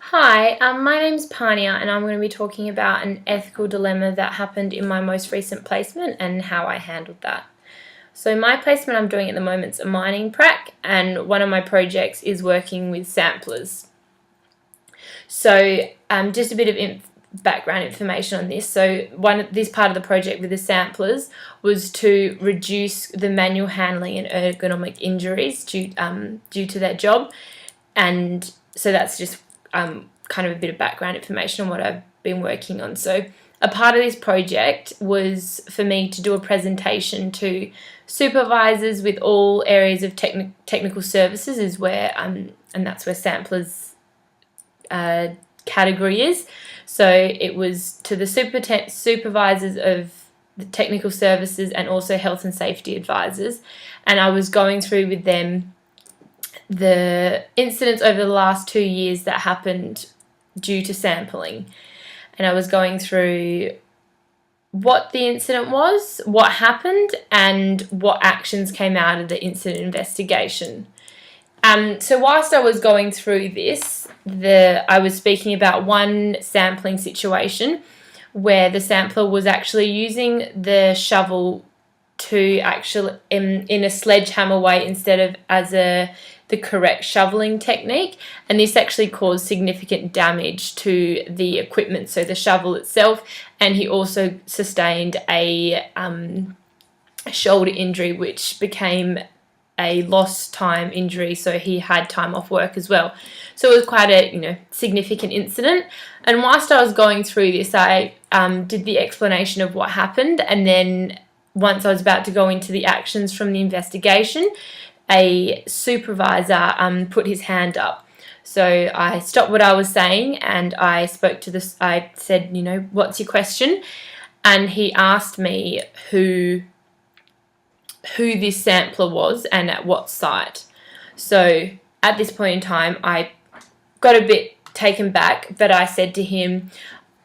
Hi, my name's Pania and I'm going to be talking about an ethical dilemma that happened in my most recent placement and how I handled that. So my placement I'm doing at the moment is a mining prac, and one of my projects is working with samplers. So just a bit of background information on this. So this part of the project with the samplers was to reduce the manual handling and ergonomic injuries due to their job, and so that's just kind of a bit of background information on what I've been working on. So a part of this project was for me to do a presentation to supervisors with all areas of technical services, is where and that's where samplers category is. So it was to the supervisors of the technical services and also health and safety advisors, and I was going through with them the incidents over the last 2 years that happened due to sampling. And I was going through what the incident was, what happened, and what actions came out of the incident investigation. So whilst I was going through this, I was speaking about one sampling situation where the sampler was actually using the shovel to actually in a sledgehammer way instead of as the correct shoveling technique, and this actually caused significant damage to the equipment, so the shovel itself, and he also sustained a shoulder injury which became a lost time injury, so he had time off work as well. So it was quite a significant incident, and whilst I was going through this, I did the explanation of what happened, and then once I was about to go into the actions from the investigation, a supervisor put his hand up. So I stopped what I was saying and I spoke to this. I said, what's your question? And he asked me who this sampler was and at what site. So at this point in time, I got a bit taken back, but I said to him,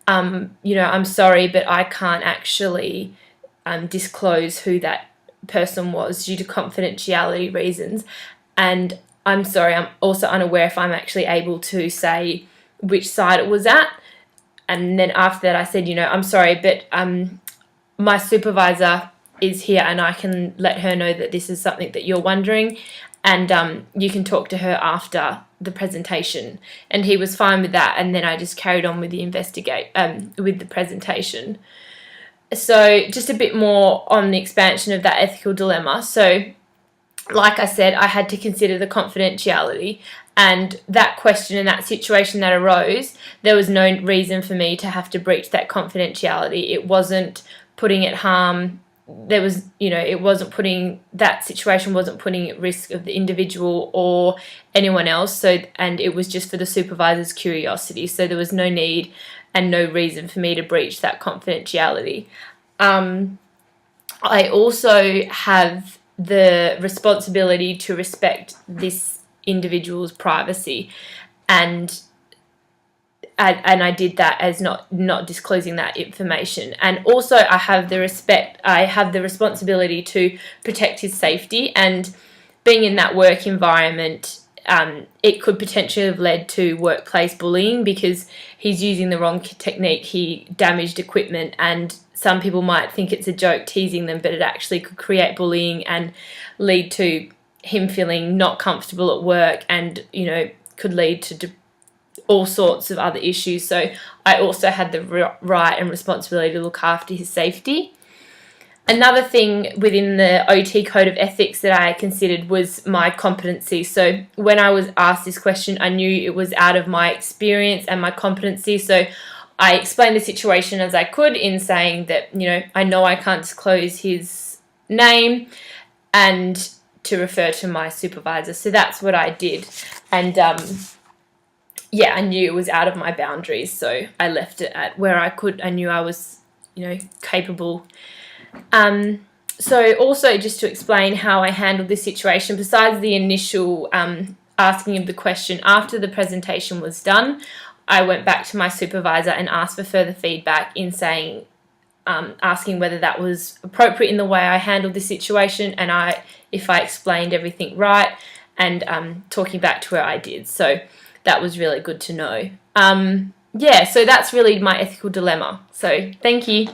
I'm sorry, but I can't actually disclose who that person was due to confidentiality reasons, and I'm sorry, I'm also unaware if I'm actually able to say which site it was at. And then after that I said, I'm sorry, but my supervisor is here and I can let her know that this is something that you're wondering, and you can talk to her after the presentation. And he was fine with that, and then I just carried on with the presentation. So just a bit more on the expansion of that ethical dilemma. So like I said, I had to consider the confidentiality, and that question and that situation that arose, there was no reason for me to have to breach that confidentiality. It wasn't putting at harm. There was, it wasn't putting, that situation wasn't putting at risk of the individual or anyone else. So, and it was just for the supervisor's curiosity. So there was no need and no reason for me to breach that confidentiality. I also have the responsibility to respect this individual's privacy, and I did that as not disclosing that information. And also I have the responsibility to protect his safety, and being in that work environment, it could potentially have led to workplace bullying because he's using the wrong technique. He damaged equipment, and some people might think it's a joke teasing them, but it actually could create bullying and lead to him feeling not comfortable at work, and could lead to all sorts of other issues. So I also had the right and responsibility to look after his safety. Another thing within the OT code of ethics that I considered was my competency. So when I was asked this question, I knew it was out of my experience and my competency. So I explained the situation as I could in saying that, I know I can't disclose his name, and to refer to my supervisor. So that's what I did. And I knew it was out of my boundaries. So I left it at where I could. I knew I was, capable. So also just to explain how I handled this situation, besides the initial asking of the question after the presentation was done, I went back to my supervisor and asked for further feedback in saying, asking whether that was appropriate in the way I handled the situation, and if I explained everything right, and talking back to where I did. So that was really good to know. Yeah, so that's really my ethical dilemma. So thank you.